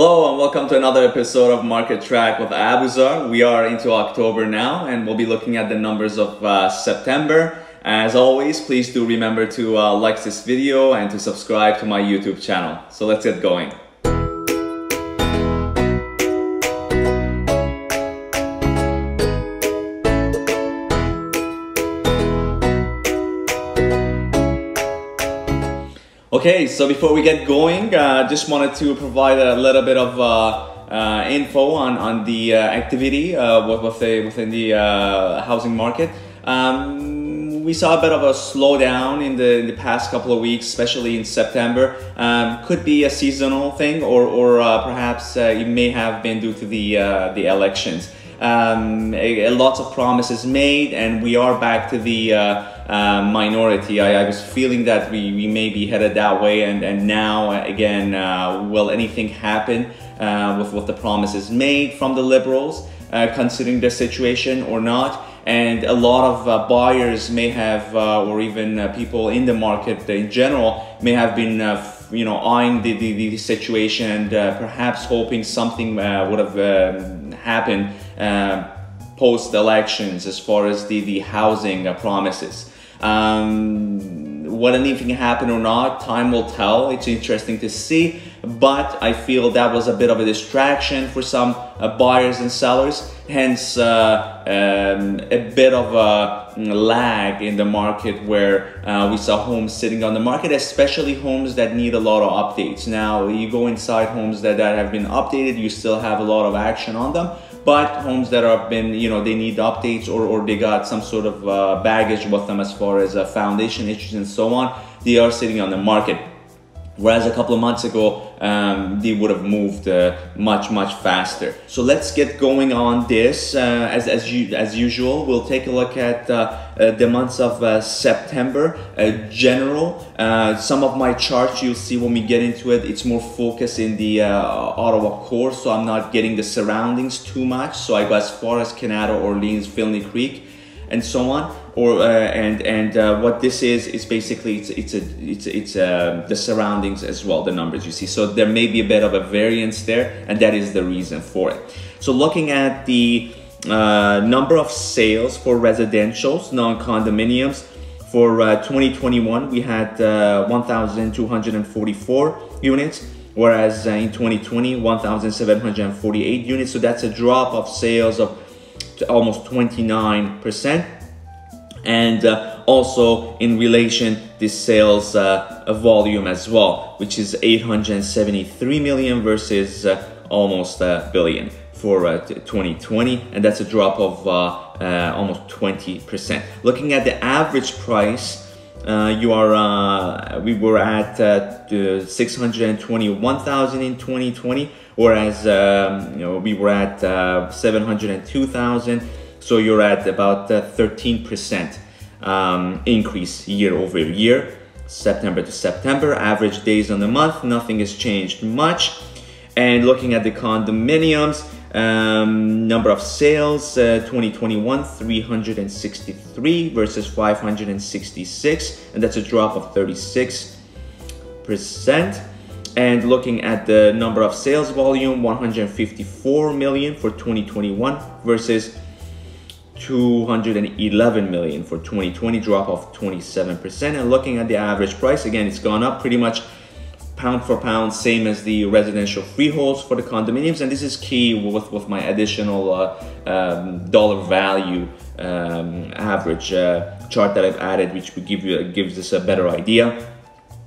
Hello and welcome to another episode of Market Track with Abuzar. We are into October now and we'll be looking at the numbers of September. As always, please do remember to like this video and to subscribe to my YouTube channel. So let's get going. Okay, so before we get going, just wanted to provide a little bit of info on the activity within the housing market. We saw a bit of a slowdown in the past couple of weeks, especially in September. Could be a seasonal thing, or perhaps it may have been due to the elections. Lots of promises made, and we are back to the minority. I was feeling that we may be headed that way, and now again, will anything happen with the promises made from the liberals, considering the situation or not? And a lot of buyers may have, or even people in the market in general, may have been eyeing the situation and perhaps hoping something would have happened post-elections as far as the housing promises. Whether anything happened or not, time will tell. It's interesting to see, but I feel that was a bit of a distraction for some buyers and sellers, hence a bit of a lag in the market where we saw homes sitting on the market, especially homes that need a lot of updates. Now, you go inside homes that have been updated, you still have a lot of action on them. But homes that have been, they need updates or they got some sort of baggage with them as far as foundation issues and so on, they are sitting on the market. Whereas a couple of months ago, they would have moved much faster. So let's get going on this. As usual, we'll take a look at the months of September, general. Some of my charts you'll see when we get into it, it's more focused in the Ottawa core, so I'm not getting the surroundings too much. So I go as far as Canada, Orleans, Finley Creek, and so on. What this is basically it's the surroundings as well, the numbers you see. So there may be a bit of a variance there, and that is the reason for it. So looking at the number of sales for residentials, non-condominiums, for 2021 we had 1,244 units, whereas in 2020 1,748 units. So that's a drop of sales of almost 29%. And also in relation this sales volume as well, which is 873 million versus almost a billion for 2020, and that's a drop of almost 20%. Looking at the average price, we were at 621,000 in 2020, whereas we were at 702,000. So you're at about 13% increase year over year, September to September. Average days on the month, nothing has changed much. And looking at the condominiums, number of sales, 2021, 363 versus 566, and that's a drop of 36%. And looking at the number of sales volume, 154 million for 2021 versus 211 million for 2020, drop of 27%. And looking at the average price, again, it's gone up pretty much pound for pound, same as the residential freeholds for the condominiums. And this is key with my additional dollar value average chart that I've added, which would gives us a better idea.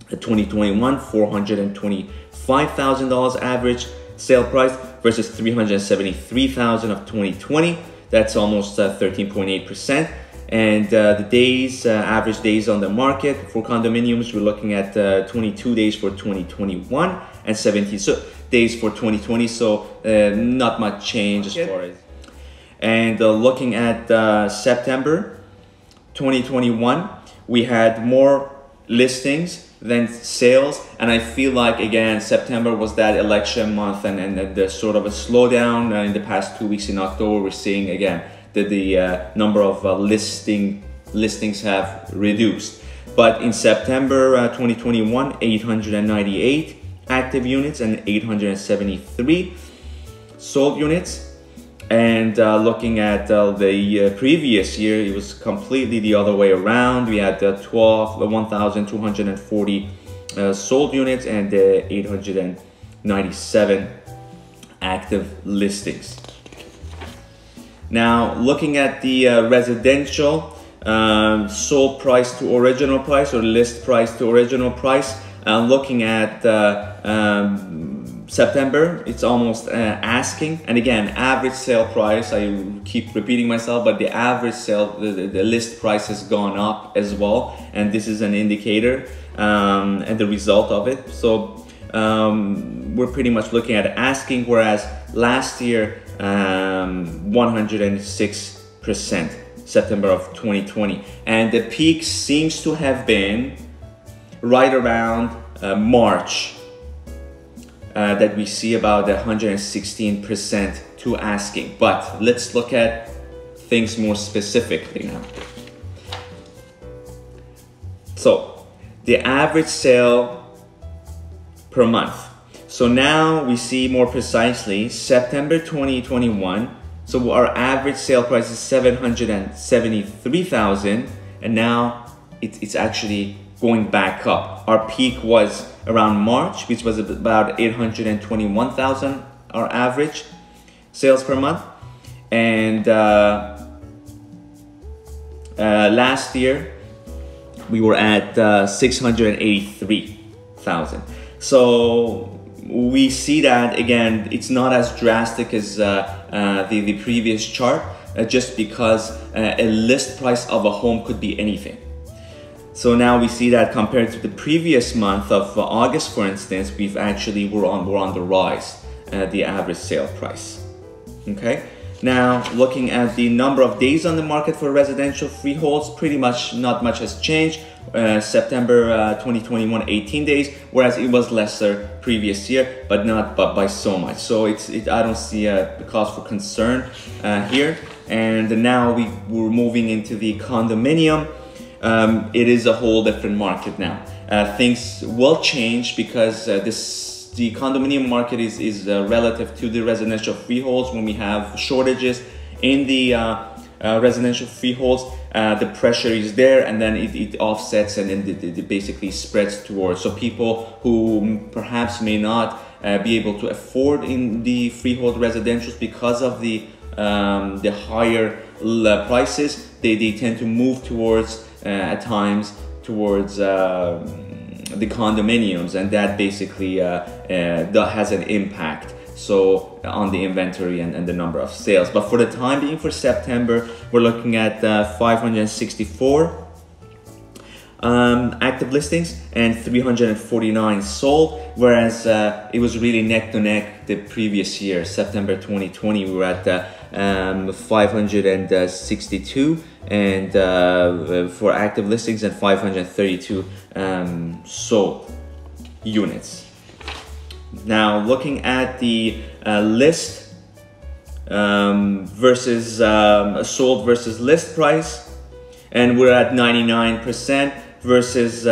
2021, $425,000 average sale price versus 373,000 of 2020. That's almost 13.8%. And the days, average days on the market for condominiums, we're looking at 22 days for 2021 and 17 days for 2020. So not much change as far as. And looking at September 2021, we had more listings than sales, and I feel like again September was that election month, and the sort of a slowdown in the past 2 weeks in October. We're seeing again that the number of listings have reduced, but in September 2021 898 active units and 873 sold units. And looking at the previous year, it was completely the other way around. We had 1,240 sold units and 897 active listings. Now, looking at the residential sold price to original price, or list price to original price, looking at September, it's almost asking. And again, average sale price, I keep repeating myself, but the average sale, the list price has gone up as well. And this is an indicator and the result of it. So we're pretty much looking at asking, whereas last year, 106%, September of 2020. And the peak seems to have been right around March, that we see about 116% to asking. But let's look at things more specifically now. So the average sale per month. So now we see more precisely September 2021. So our average sale price is 773,000, and now it's actually going back up. Our peak was around March, which was about 821,000, our average sales per month. And last year we were at 683,000. So we see that, again, it's not as drastic as the previous chart, just because a list price of a home could be anything. So now we see that compared to the previous month of August, for instance, we're on the rise, the average sale price. Okay. Now, looking at the number of days on the market for residential freeholds, pretty much not much has changed. September 2021, 18 days, whereas it was lesser previous year, but not by so much. So I don't see a cause for concern here. And now we're moving into the condominium. It is a whole different market now. Things will change because the condominium market is relative to the residential freeholds. When we have shortages in the residential freeholds, the pressure is there, and then it offsets, and then it basically spreads towards. So people who perhaps may not be able to afford in the freehold residentials because of the higher prices, they tend to move towards at times towards the condominiums, and that basically that has an impact on the inventory and the number of sales. But for the time being, for September, we're looking at 564 active listings and 349 sold, whereas it was really neck to neck the previous year, September 2020. We were at 562 and for active listings, and 532 sold units. Now, looking at the list versus sold versus list price, and we're at 99% versus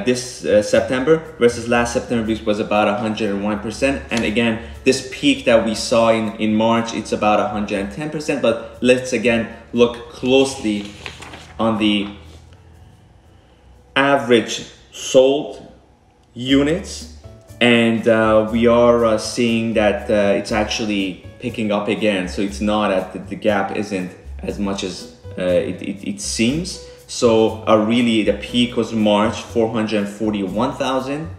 this September versus last September, which was about 101%. And again, this peak that we saw in March, it's about 110%. But let's again look closely on the average sold units, and we are seeing that it's actually picking up again. So it's not at the gap isn't as much as it seems. So really the peak was March, 441,000,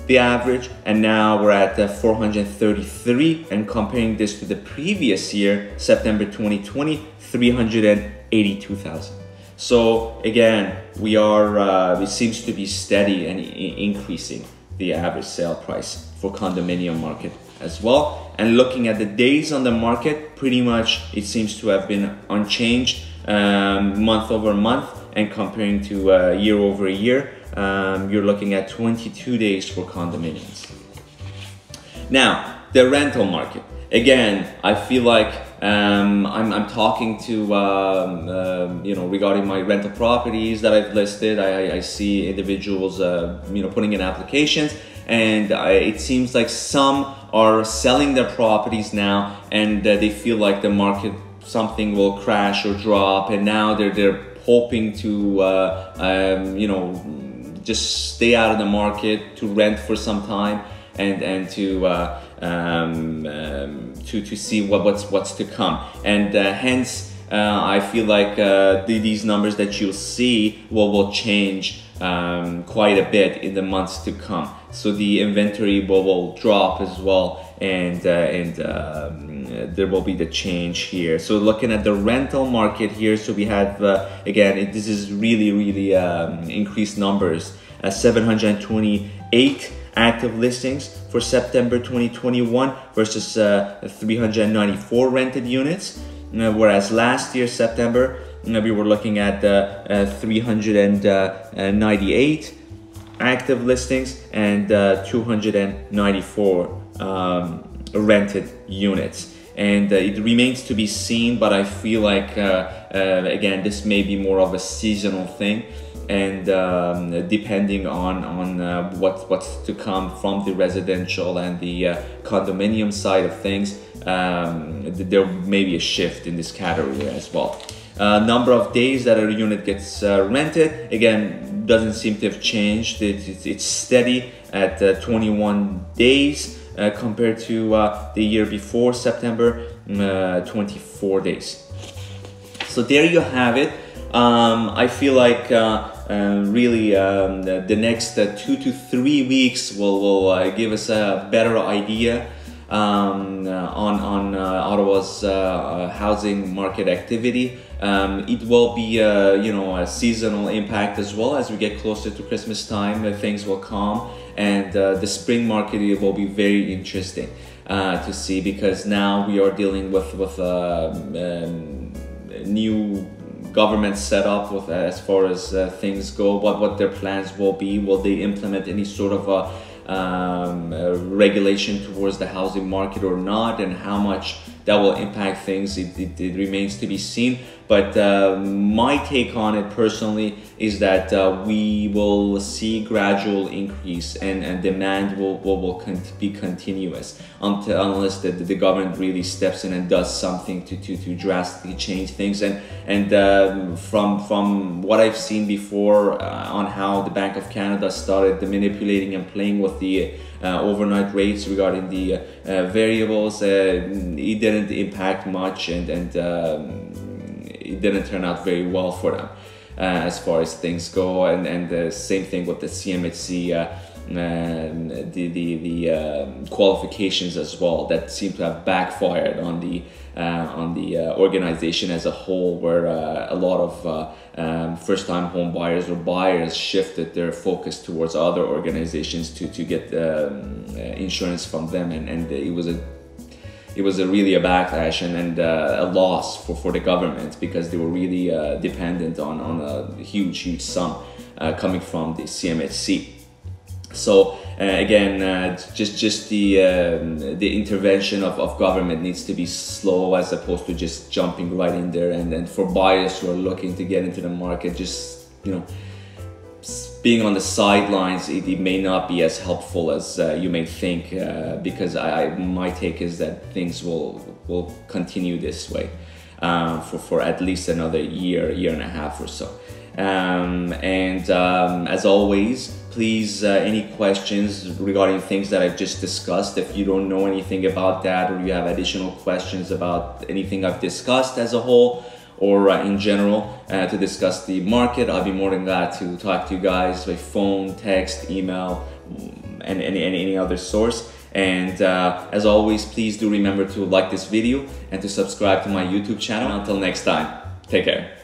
the average, and now we're at 433, and comparing this to the previous year, September 2020, 382,000. So again, we are, it seems to be steady and increasing the average sale price for condominium market as well. And looking at the days on the market, pretty much it seems to have been unchanged month over month, and comparing to year over year, you're looking at 22 days for condominiums. Now, the rental market. Again, I feel like I'm talking to regarding my rental properties that I've listed. I see individuals putting in applications, and it seems like some are selling their properties now, and they feel like the market, something will crash or drop, and now they're hoping to you know, just stay out of the market, to rent for some time, and to see what's to come, and hence I feel like these numbers that you'll see will change quite a bit in the months to come. So the inventory will drop as well, and there will be the change here. So looking at the rental market here, so we have again, this is really increased numbers. 728 active listings for September 2021 versus 394 rented units, whereas last year September we were looking at 398 active listings and 294 rented units. And it remains to be seen, but I feel like again, this may be more of a seasonal thing, and depending on what's to come from the residential and the condominium side of things, there may be a shift in this category as well. Number of days that a unit gets rented, again, doesn't seem to have changed. It's steady at 21 days compared to the year before, September, 24 days. So there you have it. I feel like really the next 2 to 3 weeks will give us a better idea on Ottawa's housing market activity. It will be you know, a seasonal impact as well. As we get closer to Christmas time, things will calm, and the spring market, it will be very interesting to see, because now we are dealing with new government set up with as far as things go, what their plans will be. Will they implement any sort of regulation towards the housing market or not, and how much that will impact things, it remains to be seen. But my take on it personally is that we will see gradual increase, and demand will be continuous unless the government really steps in and does something to drastically change things. And from what I've seen before on how the Bank of Canada started manipulating and playing with the overnight rates regarding the variables, it didn't impact much, and it didn't turn out very well for them as far as things go. And the same thing with the CMHC, the qualifications as well, that seem to have backfired on the organization as a whole, where a lot of first-time home buyers or buyers shifted their focus towards other organizations to get insurance from them, and it was really a backlash and a loss for the government, because they were really dependent on a huge sum coming from the CMHC. So again, just the intervention of government needs to be slow, as opposed to just jumping right in there. And for buyers who are looking to get into the market, just, you know, being on the sidelines, it may not be as helpful as you may think, because my take is that things will continue this way for at least another year and a half or so. As always, please, any questions regarding things that I've just discussed, if you don't know anything about that, or you have additional questions about anything I've discussed as a whole, or in general, to discuss the market, I'll be more than glad to talk to you guys by phone, text, email, and any other source. And as always, please do remember to like this video and to subscribe to my YouTube channel. Until next time, take care.